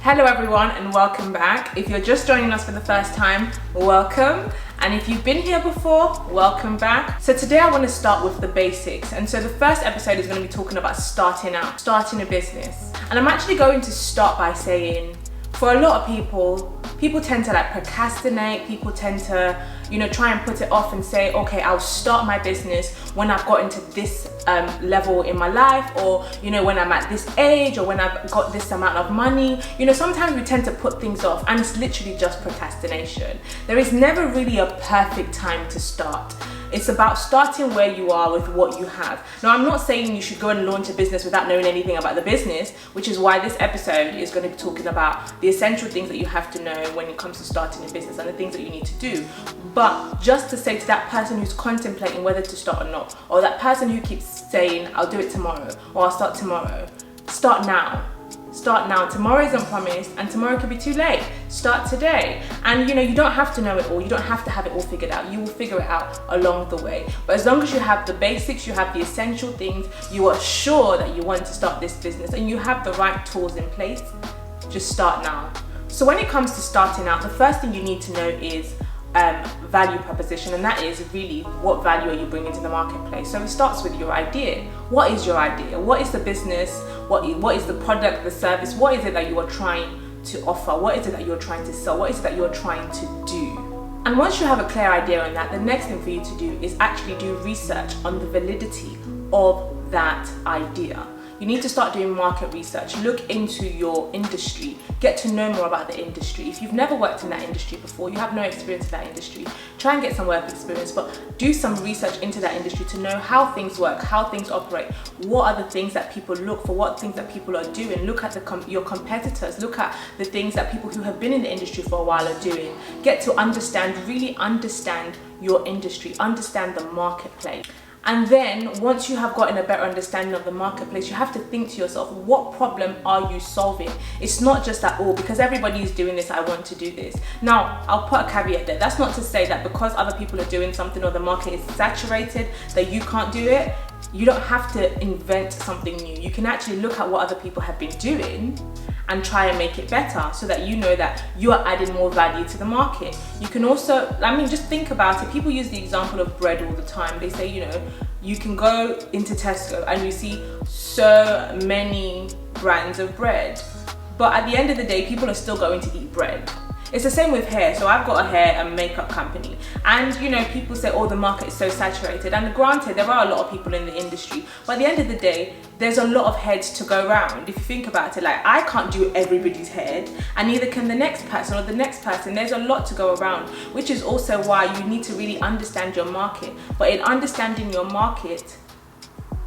Hello everyone and welcome back. If you're just joining us for the first time, welcome. And if you've been here before, welcome back. So today I want to start with the basics. And so the first episode is going to be talking about starting a business. And I'm actually going to start by saying, for a lot of people tend to procrastinate. People tend to, try and put it off and say, okay, I'll start my business when I've got into this level in my life, or, when I'm at this age, or when I've got this amount of money. Sometimes we tend to put things off, and it's literally just procrastination. There is never really a perfect time to start. It's about starting where you are with what you have. Now, I'm not saying you should go and launch a business without knowing anything about the business, which is why this episode is going to be talking about the essential things that you have to know when it comes to starting a business and the things that you need to do. But just to say to that person who's contemplating whether to start or not, or that person who keeps saying, I'll do it tomorrow, or I'll start tomorrow, start now. Start now. Tomorrow isn't promised, and tomorrow could be too late. Start today. And you don't have to know it all. You don't have to have it all figured out. You will figure it out along the way. But as long as you have the basics, you have the essential things, you are sure that you want to start this business, and you have the right tools in place, just start now. So when it comes to starting out, the first thing you need to know is value proposition, and that is really what value are you bringing to the marketplace. So it starts with your idea. What is your idea? What is the business? What is the product, the service? What is it that you are trying to offer? What is it that you're trying to sell? What is it that you're trying to do? And once you have a clear idea on that, the next thing for you to do is actually do research on the validity of that idea. You need to start doing market research, look into your industry, get to know more about the industry. If you've never worked in that industry before, you have no experience in that industry, try and get some work experience, but do some research into that industry to know how things work, how things operate, what are the things that people look for, what things that people are doing. Look at your competitors, look at the things that people who have been in the industry for a while are doing. Get to really understand your industry, understand the marketplace. And then once you have gotten a better understanding of the marketplace, you have to think to yourself, what problem are you solving? It's not just that, because everybody is doing this, I want to do this. Now, I'll put a caveat there. That's not to say that because other people are doing something or the market is saturated that you can't do it. You don't have to invent something new. You can actually look at what other people have been doing and try and make it better, so that you know that you are adding more value to the market. You can also, just think about it. People use the example of bread all the time. They say, you can go into Tesco and you see so many brands of bread, but at the end of the day, people are still going to eat bread. It's the same with hair. So I've got a hair and makeup company, and people say, the market is so saturated, and granted, there are a lot of people in the industry, but at the end of the day, there's a lot of heads to go around. If you think about it, I can't do everybody's head, and neither can the next person or the next person. There's a lot to go around, which is also why you need to really understand your market. But in understanding your market,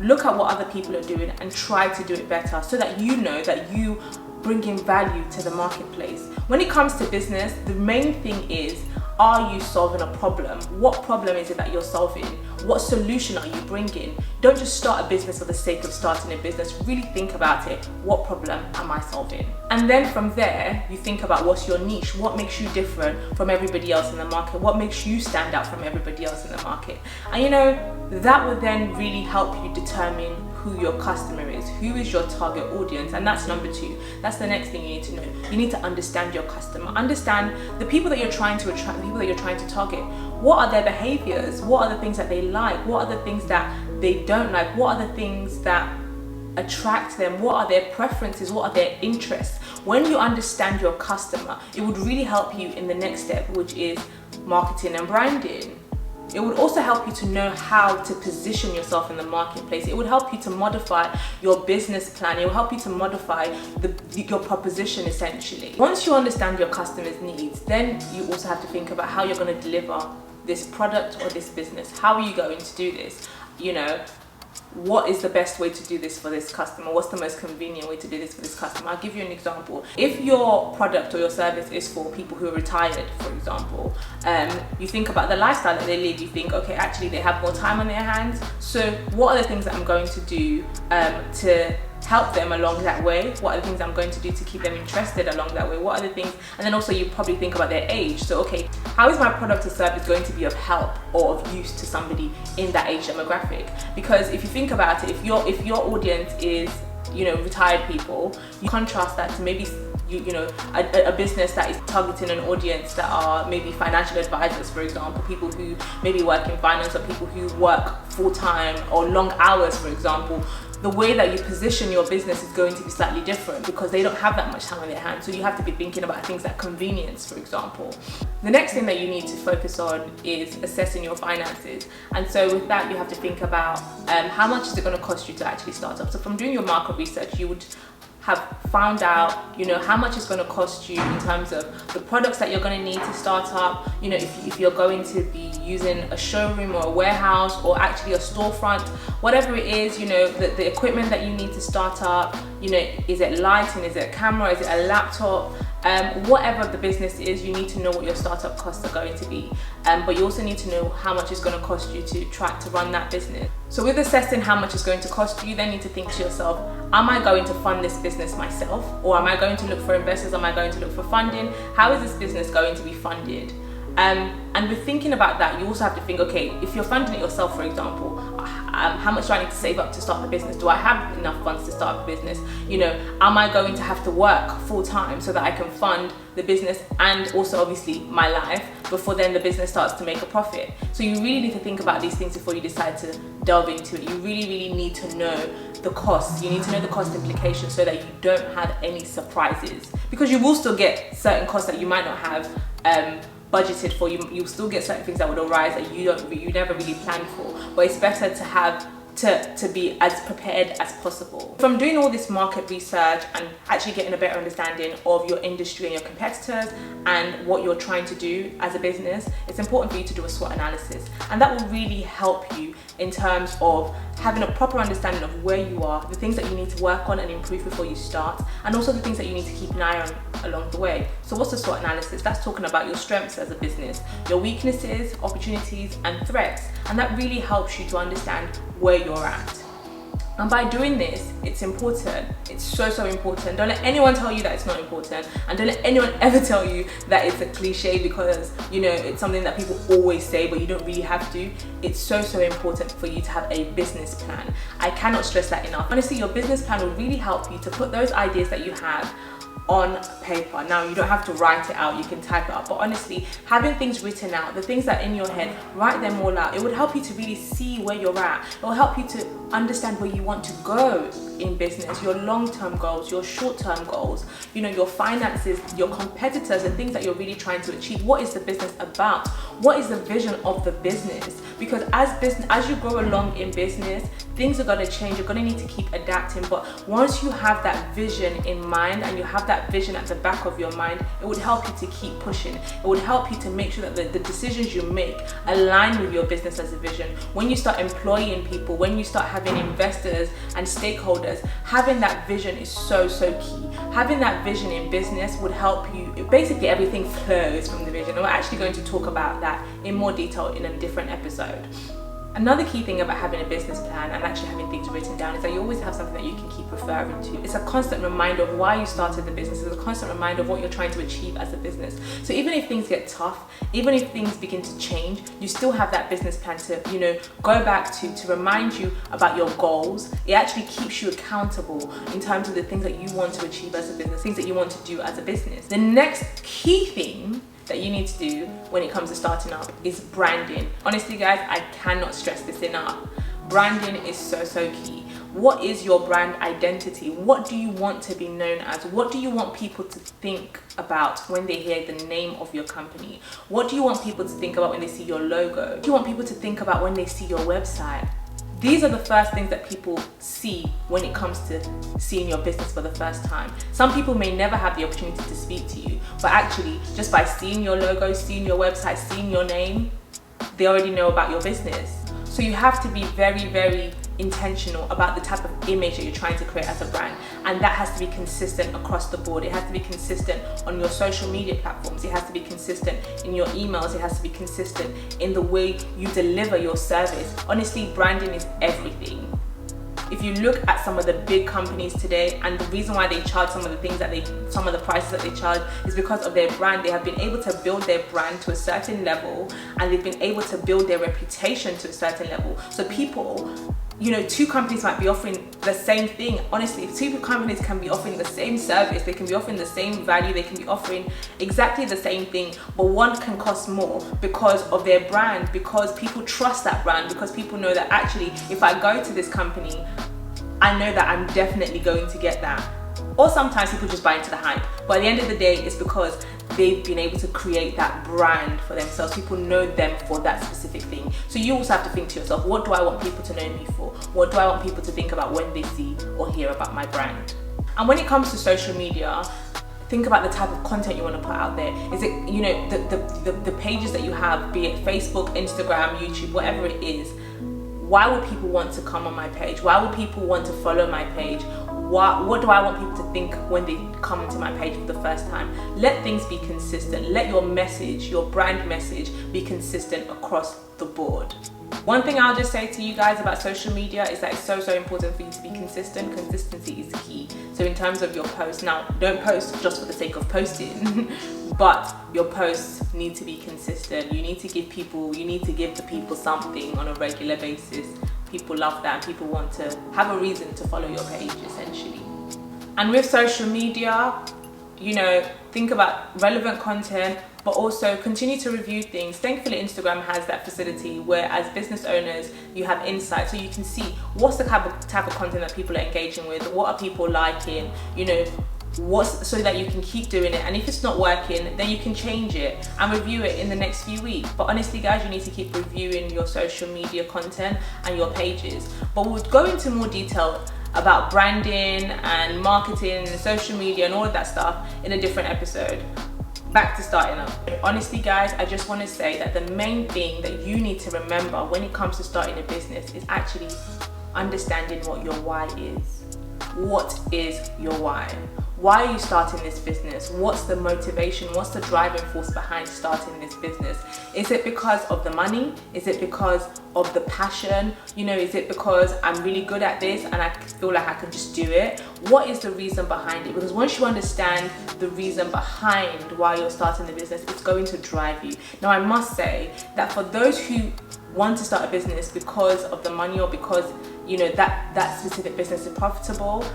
look at what other people are doing and try to do it better, so that you know that you bringing value to the marketplace. When it comes to business, the main thing is, are you solving a problem? What problem is it that you're solving? What solution are you bringing? Don't just start a business for the sake of starting a business. Really think about it. What problem am I solving? And then from there, you think about what's your niche. What makes you different from everybody else in the market? What makes you stand out from everybody else in the market? And that would then really help you determine who your customer is, who is your target audience. And that's number 2. That's the next thing you need to know. You need to understand your customer, understand the people that you're trying to attract, the people that you're trying to target. What are their behaviors? What are the things that they like? What are the things that they don't like? What are the things that attract them? What are their preferences? What are their interests? When you understand your customer, it would really help you in the next step, which is marketing and branding. It would also help you to know how to position yourself in the marketplace. It would help you to modify your business plan. It will help you to modify your proposition, essentially. Once you understand your customer's needs, then you also have to think about how you're going to deliver this product or this business. How are you going to do this? What is the best way to do this for this customer? What's the most convenient way to do this for this customer? I'll give you an example. If your product or your service is for people who are retired, for example, you think about the lifestyle that they live. You think, okay, actually they have more time on their hands. So what are the things that I'm going to do to help them along that way? What are the things I'm going to do to keep them interested along that way? What are the things? And then also you probably think about their age. So, okay, how is my product or service going to be of help or of use to somebody in that age demographic? Because if you think about it, if your audience is, retired people, you contrast that to maybe a business that is targeting an audience that are maybe financial advisors, for example, people who maybe work in finance, or people who work full-time or long hours, for example, the way that you position your business is going to be slightly different because they don't have that much time on their hands. So you have to be thinking about things like convenience, for example. The next thing that you need to focus on is assessing your finances. And so with that, you have to think about how much is it going to cost you to actually start up. So from doing your market research, you would have found out, how much it's going to cost you in terms of the products that you're going to need to start up. If you're going to be using a showroom or a warehouse or actually a storefront, whatever it is, the equipment that you need to start up, is it lighting, is it a camera, is it a laptop? Whatever the business is, you need to know what your startup costs are going to be. But you also need to know how much it's going to cost you to try to run that business. So with assessing how much it's going to cost you, you then need to think to yourself, am I going to fund this business myself? Or am I going to look for investors? Am I going to look for funding? How is this business going to be funded? And with thinking about that, you also have to think, okay, if you're funding it yourself, for example, how much do I need to save up to start the business? Do I have enough funds to start the business? Am I going to have to work full time so that I can fund the business and also obviously my life before then the business starts to make a profit? So you really need to think about these things before you decide to delve into it. You really, really need to know the costs. You need to know the cost implications so that you don't have any surprises, because you will still get certain costs that you might not have budgeted for. You'll still get certain things that would arise that you never really planned for, but it's better to have to be as prepared as possible. From doing all this market research and actually getting a better understanding of your industry and your competitors and what you're trying to do as a business, it's important for you to do a SWOT analysis, and that will really help you in terms of having a proper understanding of where you are, the things that you need to work on and improve before you start, and also the things that you need to keep an eye on along the way. So what's the SWOT analysis? That's talking about your strengths as a business, your weaknesses, opportunities, and threats, and that really helps you to understand where you're at. And by doing this, it's important. It's so important. Don't let anyone tell you that it's not important, and don't let anyone ever tell you that it's a cliche, because it's something that people always say but you don't really have to. It's so important for you to have a business plan. I cannot stress that enough. Honestly, your business plan will really help you to put those ideas that you have on paper. Now, you don't have to write it out, you can type it up, but honestly, having things written out, the things that are in your head, write them all out. It would help you to really see where you're at. It will help you to understand where you want to go in business, your long-term goals, your short-term goals, your finances, your competitors, and things that you're really trying to achieve. What is the business about? What is the vision of the business? Because as you grow along in business, things are going to change. You're going to need to keep adapting, but once you have that vision in mind and you have that vision at the back of your mind, it would help you to keep pushing. It would help you to make sure that the decisions you make align with your business as a vision. When you start employing people, when you start having investors and stakeholders, having that vision is so key. Having that vision in business would help you. Basically, everything flows from the vision. We're actually going to talk about that in more detail in a different episode. Another key thing about having a business plan and actually having things written down is that you always have something that you can keep referring to. It's a constant reminder of why you started the business. It's a constant reminder of what you're trying to achieve as a business. So even if things get tough, even if things begin to change, you still have that business plan to, go back to remind you about your goals. It actually keeps you accountable in terms of the things that you want to achieve as a business, things that you want to do as a business. The next key thing that you need to do when it comes to starting up is branding. Honestly, guys, I cannot stress this enough. Branding is so key. What is your brand identity? What do you want to be known as? What do you want people to think about when they hear the name of your company? What do you want people to think about when they see your logo? What do you want people to think about when they see your website? These are the first things that people see when it comes to seeing your business for the first time. Some people may never have the opportunity to speak to you, but actually just by seeing your logo, seeing your website, seeing your name, they already know about your business. So you have to be very intentional about the type of image that you're trying to create as a brand, and that has to be consistent across the board. It has to be consistent on your social media platforms. It has to be consistent in your emails. It has to be consistent in the way you deliver your service. Honestly, branding is everything. If you look at some of the big companies today, and the reason why they charge some of the prices that they charge is because of their brand. They have been able to build their brand to a certain level, and they've been able to build their reputation to a certain level. So people you know, two companies might be offering the same thing. Honestly, two companies can be offering the same service, they can be offering the same value, they can be offering exactly the same thing, but one can cost more because of their brand, because people trust that brand, because people know that actually if I go to this company, I know that I'm definitely going to get that. Or sometimes people just buy into the hype, but at the end of the day, it's because they've been able to create that brand for themselves. People know them for that specific thing. So you also have to think to yourself, what do I want people to know me for? What do I want people to think about when they see or hear about my brand? And when it comes to social media, think about the type of content you want to put out there. Is it, you know, the pages that you have, be it Facebook, Instagram, YouTube, whatever it is, why would people want to come on my page? Why would people want to follow my page? What do I want people to think when they come into my page for the first time? Let things be consistent. Let your message, your brand message, be consistent across the board. One thing I'll just say to you guys about social media is that it's so important for you to be consistent. Consistency is key. So in terms of your posts, now don't post just for the sake of posting, but your posts need to be consistent. You need to give the people something on a regular basis. People love that. People want to have a reason to follow your page, essentially. And with social media, you know, think about relevant content, but also continue to review things. Thankfully, Instagram has that facility where, as business owners, you have insight, so you can see what's the type of content that people are engaging with, what are people liking, you know, so that you can keep doing it. And if it's not working, then you can change it and review it in the next few weeks. But honestly, guys, you need to keep reviewing your social media content and your pages. But we'll go into more detail about branding and marketing and social media and all of that stuff in a different episode. Back to starting up. Honestly, guys, I just want to say that the main thing that you need to remember when it comes to starting a business is actually understanding what your why is. What is your why? Why are you starting this business? What's the motivation? What's the driving force behind starting this business? Is it because of the money? Is it because of the passion? You know, is it because I'm really good at this and I feel like I can just do it? What is the reason behind it? Because once you understand the reason behind why you're starting the business, it's going to drive you. Now, I must say that for those who want to start a business because of the money or because, you know, that specific business is profitable,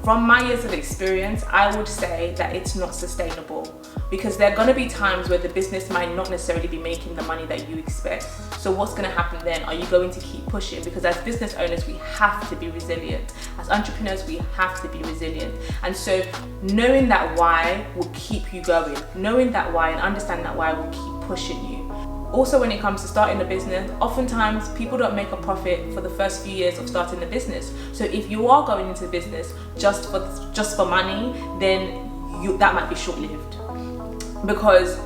from my years of experience, I would say that it's not sustainable, because there are going to be times where the business might not necessarily be making the money that you expect. So what's going to happen then? Are you going to keep pushing? Because as business owners, we have to be resilient. As entrepreneurs, we have to be resilient. And so knowing that why will keep you going. Knowing that why and understanding that why will keep pushing you. Also, when it comes to starting a business, oftentimes people don't make a profit for the first few years of starting the business. So if you are going into business just for money, then that might be short-lived, because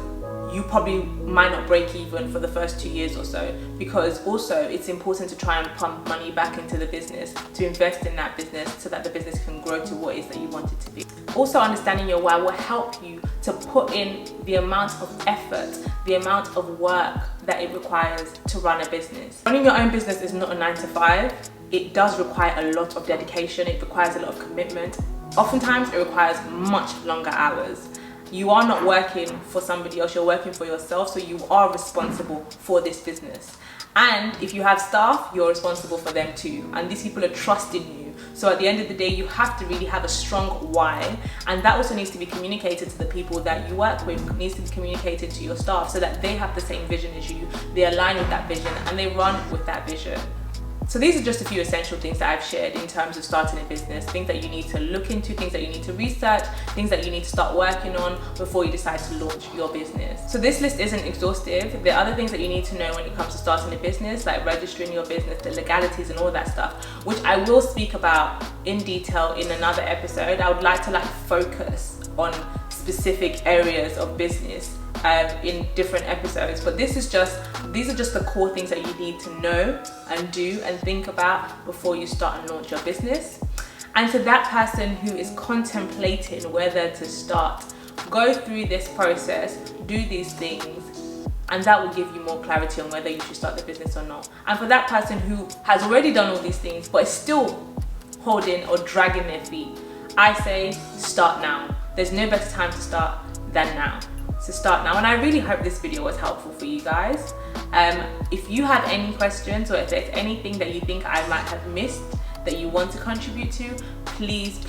you probably might not break even for the first 2 years or so, because also it's important to try and pump money back into the business, to invest in that business so that the business can grow to what it is that you want it to be. Also, understanding your why will help you to put in the amount of effort, the amount of work that it requires to run a business. Running your own business is not a 9 to 5. It does require a lot of dedication. It requires a lot of commitment. Oftentimes it requires much longer hours. You are not working for somebody else, you're working for yourself, so you are responsible for this business. And if you have staff, you're responsible for them too. And these people are trusting you. So at the end of the day, you have to really have a strong why. And that also needs to be communicated to the people that you work with. It needs to be communicated to your staff so that they have the same vision as you. They align with that vision and they run with that vision. So these are just a few essential things that I've shared in terms of starting a business, things that you need to look into, things that you need to research, things that you need to start working on before you decide to launch your business. So this list isn't exhaustive. There are other things that you need to know when it comes to starting a business, like registering your business, the legalities and all that stuff, which I will speak about in detail in another episode. I would like to focus on specific areas of business in different episodes, but these are just the core things that you need to know and do and think about before you start and launch your business. And to that person who is contemplating whether to start, go through this process, do these things, and that will give you more clarity on whether you should start the business or not. And for that person who has already done all these things but is still holding or dragging their feet, I say start now. There's no better time to start than now. So start now. And I really hope this video was helpful for you guys. If you have any questions, or if there's anything that you think I might have missed that you want to contribute to, please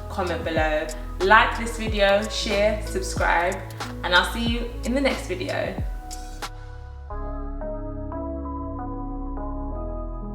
comment below. Like this video, share, subscribe, and I'll see you in the next video.